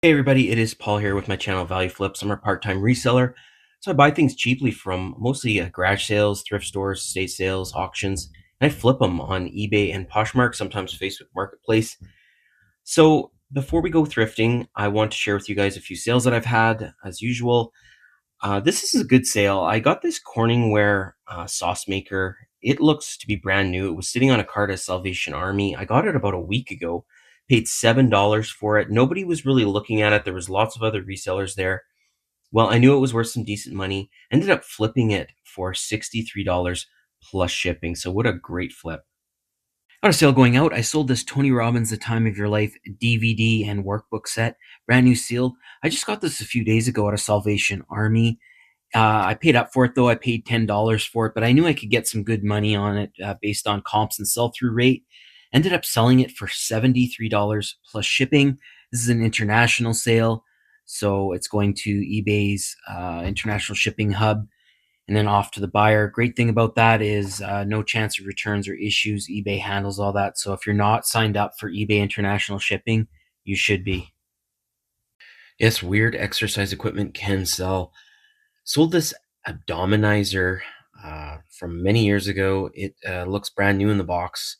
Hey everybody, it is Paul here with my channel Value Flips. I'm a part-time reseller, so I buy things cheaply from mostly garage sales, thrift stores, estate sales, auctions, and I flip them on eBay and Poshmark, sometimes Facebook Marketplace. So before we go thrifting, I want to share with you guys a few sales that I've had. As usual, this is a good sale. I got this Corningware sauce maker. It looks to be brand new. It was sitting on a cart at Salvation Army. I got it about a week ago. Paid $7 for it. Nobody was really looking at it. There was lots of other resellers there. Well, I knew it was worth some decent money. Ended up flipping it for $63 plus shipping. So what a great flip. Got a sale going out. I sold this Tony Robbins The Time of Your Life DVD and workbook set, brand new sealed. I just got this a few days ago at a Salvation Army. I paid up for it though. I paid $10 for it, but I knew I could get some good money on it based on comps and sell-through rate. Ended up selling it for $73 plus shipping. This is an international sale, so it's going to eBay's international shipping hub and then off to the buyer. Great thing about that is no chance of returns or issues. eBay handles all that. So if you're not signed up for eBay international shipping, you should be. Yes, weird exercise equipment can sell. Sold this abdominizer from many years ago. It looks brand new in the box.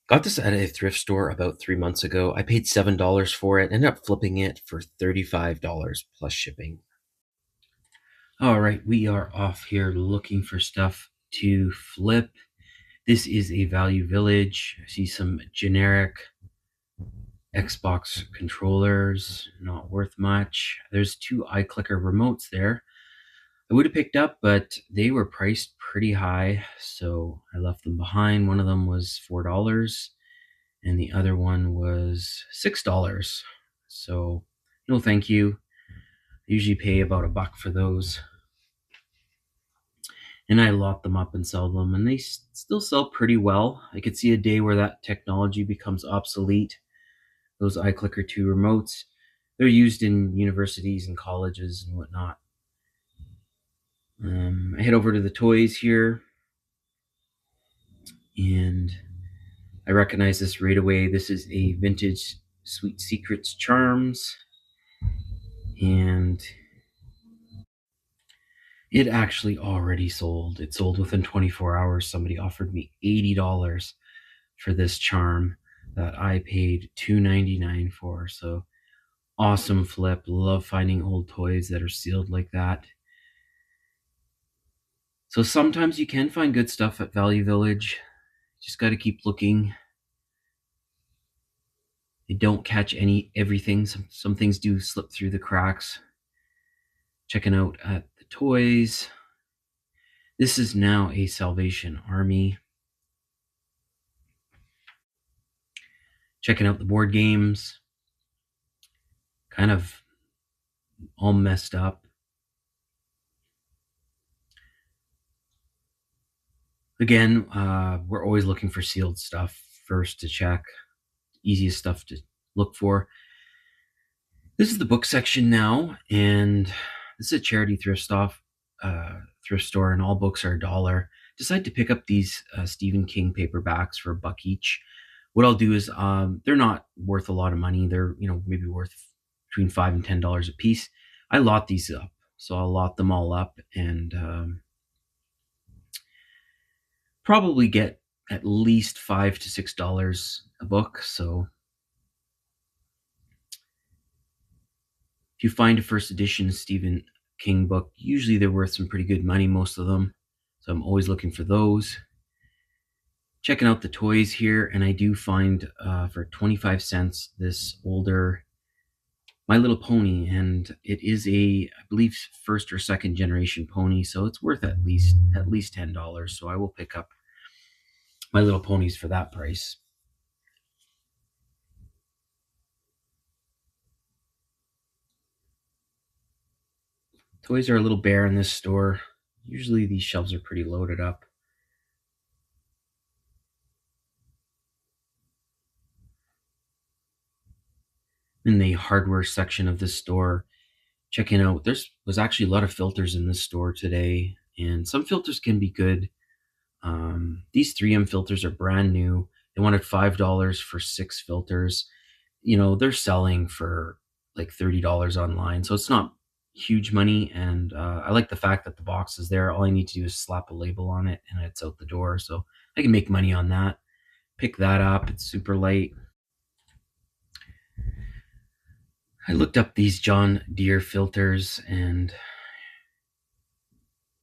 Got this at a thrift store about 3 months ago. I paid $7 for it. Ended up flipping it for $35 plus shipping. All right, we are off here looking for stuff to flip. This is a Value Village. I see some generic Xbox controllers, not worth much. There's two iClicker remotes there. I would have picked up, but they were priced pretty high, so I left them behind. One of them was $4 and the other one was $6. So no thank you. I usually pay about $1 for those. And I lot them up and sell them, and they still sell pretty well. I could see a day where that technology becomes obsolete. Those iClicker 2 remotes, they're used in universities and colleges and whatnot. I head over to the toys here, and I recognize this right away. This is a vintage Sweet Secrets Charms, and it actually already sold. It sold within 24 hours. Somebody offered me $80 for this charm that I paid $2.99 for. So awesome flip. Love finding old toys that are sealed like that. So sometimes you can find good stuff at Value Village. Just got to keep looking. They don't catch everything. Some things do slip through the cracks. Checking out at the toys. This is now a Salvation Army. Checking out the board games. Kind of all messed up. Again, we're always looking for sealed stuff first to check. Easiest stuff to look for. This is the book section now, and this is a charity thrift store, and all books are $1. Decided to pick up these Stephen King paperbacks for $1 each. What I'll do is they're not worth a lot of money. They're maybe worth between $5 and $10 a piece. I lot these up, so I'll lot them all up and probably get at least $5 to $6 a book. So if you find a first edition Stephen King book, usually they're worth some pretty good money, most of them. So I'm always looking for those. Checking out the toys here, and I do find for 25 cents this older My Little Pony, and it is I believe, first or second generation pony, so it's worth at least $10. So I will pick up My Little Ponies for that price. Toys are a little bare in this store. Usually these shelves are pretty loaded up. In the hardware section of this store, checking out, was actually a lot of filters in this store today, and some filters can be good. These 3M filters are brand new. They wanted $5 for 6 filters. They're selling for like $30 online. So it's not huge money. And I like the fact that the box is there. All I need to do is slap a label on it and it's out the door. So I can make money on that. Pick that up. It's super light. I looked up these John Deere filters, and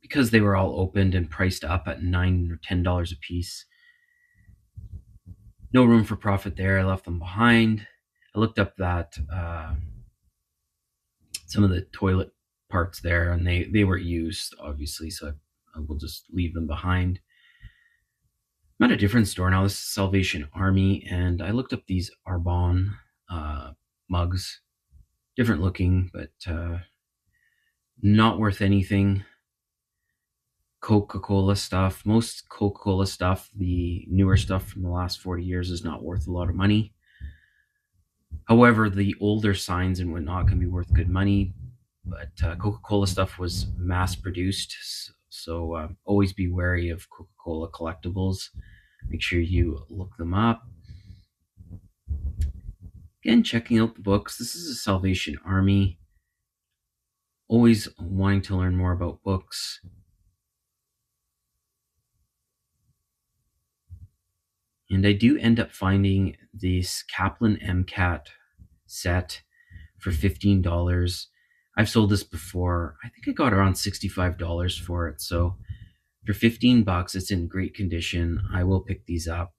because they were all opened and priced up at $9 or $10 a piece, no room for profit there. I left them behind. I looked up that some of the toilet parts there, and they were used, obviously, so I will just leave them behind. I'm at a different store now. This is Salvation Army, and I looked up these Arbonne mugs. Different looking, but not worth anything. Coca-Cola stuff. Most Coca-Cola stuff, the newer stuff from the last 40 years, is not worth a lot of money. However, the older signs and whatnot can be worth good money, but Coca-Cola stuff was mass-produced, so always be wary of Coca-Cola collectibles. Make sure you look them up. Again, checking out the books. This is a Salvation Army. Always wanting to learn more about books. And I do end up finding this Kaplan MCAT set for $15. I've sold this before. I think I got around $65 for it. So for $15, it's in great condition. I will pick these up.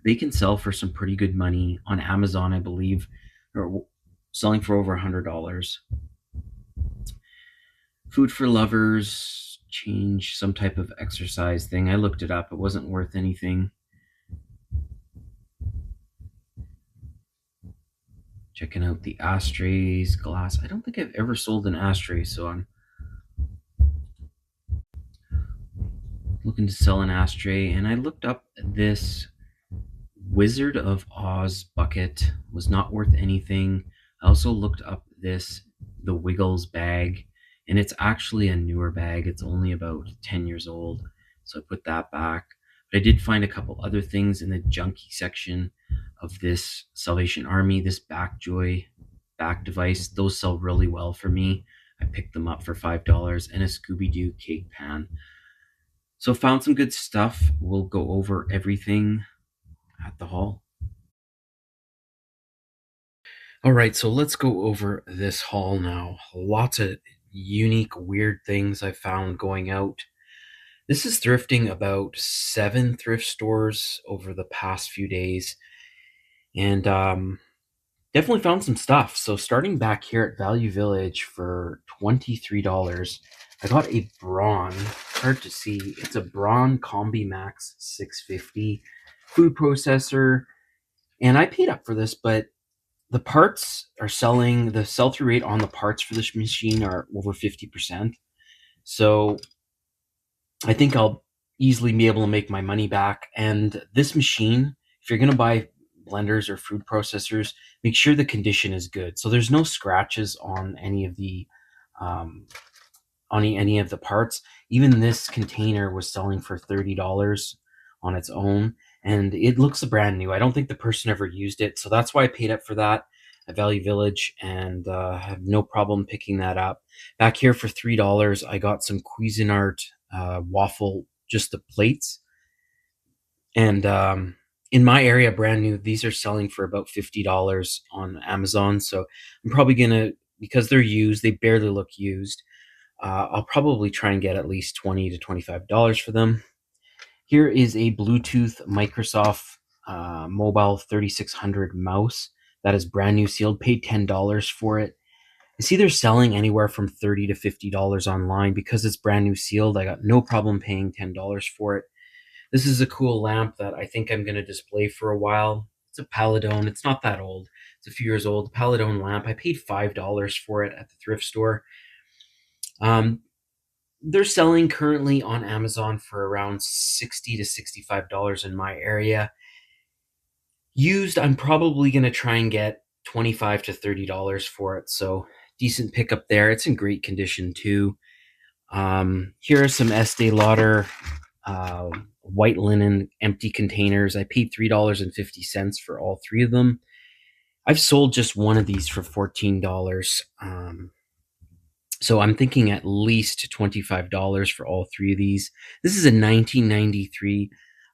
They can sell for some pretty good money on Amazon, I believe, or selling for over $100. Food for Lovers, change, some type of exercise thing. I looked it up. It wasn't worth anything. Checking out the ashtrays, glass. I don't think I've ever sold an ashtray, so I'm looking to sell an ashtray. And I looked up this Wizard of Oz bucket. Was not worth anything. I also looked up the Wiggles bag, and it's actually a newer bag. It's only about 10 years old, so I put that back. But I did find a couple other things in the junky section of this Salvation Army. This Backjoy back device, those sell really well for me. I picked them up for $5, and a Scooby-Doo cake pan. So found some good stuff. We'll go over everything at the haul. All right, so let's go over this haul now. Lots of unique, weird things I found going out. This is thrifting about 7 thrift stores over the past few days, and definitely found some stuff. So starting back here at Value Village for $23, I got a Braun, hard to see, it's a Braun Combi Max 650 food processor, and I paid up for this, but the parts are selling, the sell-through rate on the parts for this machine are over 50%. So I think I'll easily be able to make my money back. And this machine, if you're going to buy blenders or food processors, make sure the condition is good. So there's no scratches on any of the parts. Even this container was selling for $30 on its own, and it looks brand new. I don't think the person ever used it, so that's why I paid up for that at Value Village, and have no problem picking that up. Back here for $3, I got some Cuisinart waffle, just the plates, and in my area, brand new. These are selling for about $50 on Amazon, so I'm probably gonna, because they're used, they barely look used. I'll probably try and get at least $20 to $25 for them. Here is a Bluetooth Microsoft Mobile 3600 mouse that is brand new sealed. Paid $10 for it. I see they're selling anywhere from $30 to $50 online. Because it's brand new sealed, I got no problem paying $10 for it. This is a cool lamp that I think I'm going to display for a while. It's a Paladone. It's not that old. It's a few years old. Paladone lamp. I paid $5 for it at the thrift store. They're selling currently on Amazon for around $60 to $65 in my area. Used, I'm probably going to try and get $25 to $30 for it. So decent pickup there. It's in great condition too. Here are some Estee Lauder white linen empty containers. I paid $3.50 for all 3 of them. I've sold just one of these for $14. So I'm thinking at least $25 for all three of these. This is a 1993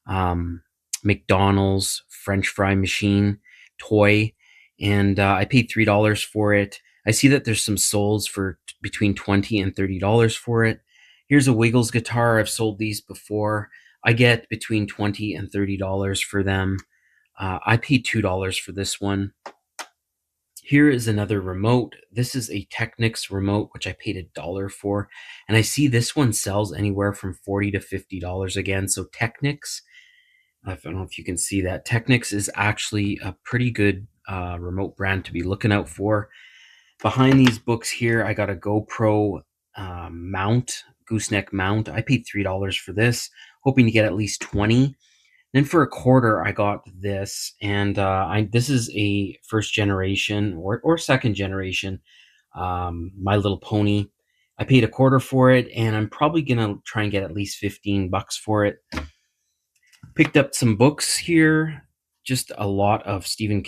um, McDonald's French fry machine toy, and I paid $3 for it. I see that there's some solds for between $20 and $30 for it. Here's a Wiggles guitar. I've sold these before. I get between $20 and $30 for them. I paid $2 for this one. Here is another remote. This is a Technics remote, which I paid $1 for. And I see this one sells anywhere from $40 to $50 again. So Technics, I don't know if you can see that. Technics is actually a pretty good remote brand to be looking out for. Behind these books here, I got a GoPro mount, gooseneck mount. I paid $3 for this, hoping to get at least 20. Then for a quarter, I got this, and this is a first generation or second generation My Little Pony. I paid a quarter for it, and I'm probably gonna try and get at least $15 for it. Picked up some books here, just a lot of Stephen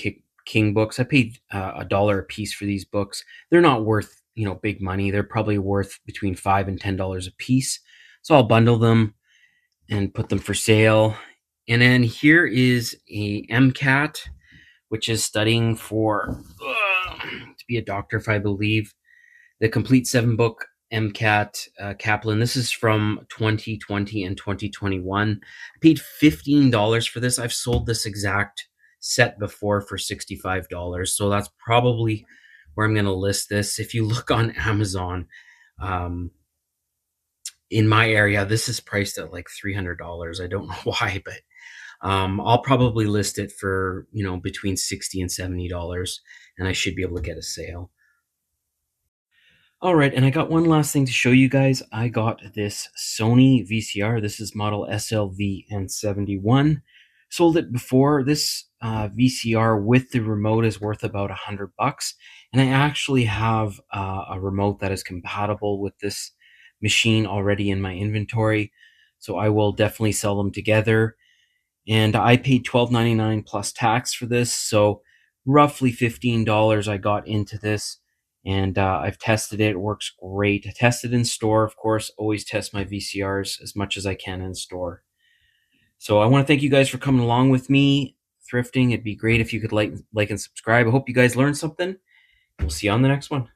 King books. I paid $1 a piece for these books. They're not worth big money. They're probably worth between $5 and $10 a piece. So I'll bundle them and put them for sale. And then here is a MCAT, which is studying for to be a doctor, if I believe. The complete 7-book MCAT Kaplan. This is from 2020 and 2021. I paid $15 for this. I've sold this exact set before for $65. So that's probably where I'm going to list this. If you look on Amazon, in my area, this is priced at like $300. I don't know why, but I'll probably list it for, between $60 and $70, and I should be able to get a sale. All right, and I got one last thing to show you guys. I got this Sony VCR. This is model SLVN71. Sold it before. This VCR with the remote is worth about $100, and I actually have a remote that is compatible with this machine already in my inventory, so I will definitely sell them together. And I paid $12.99 plus tax for this, so roughly $15 I got into this. And I've tested it. It works great. I tested in store, of course. Always test my VCRs as much as I can in store. So I want to thank you guys for coming along with me thrifting. It'd be great if you could like and subscribe. I hope you guys learned something. We'll see you on the next one.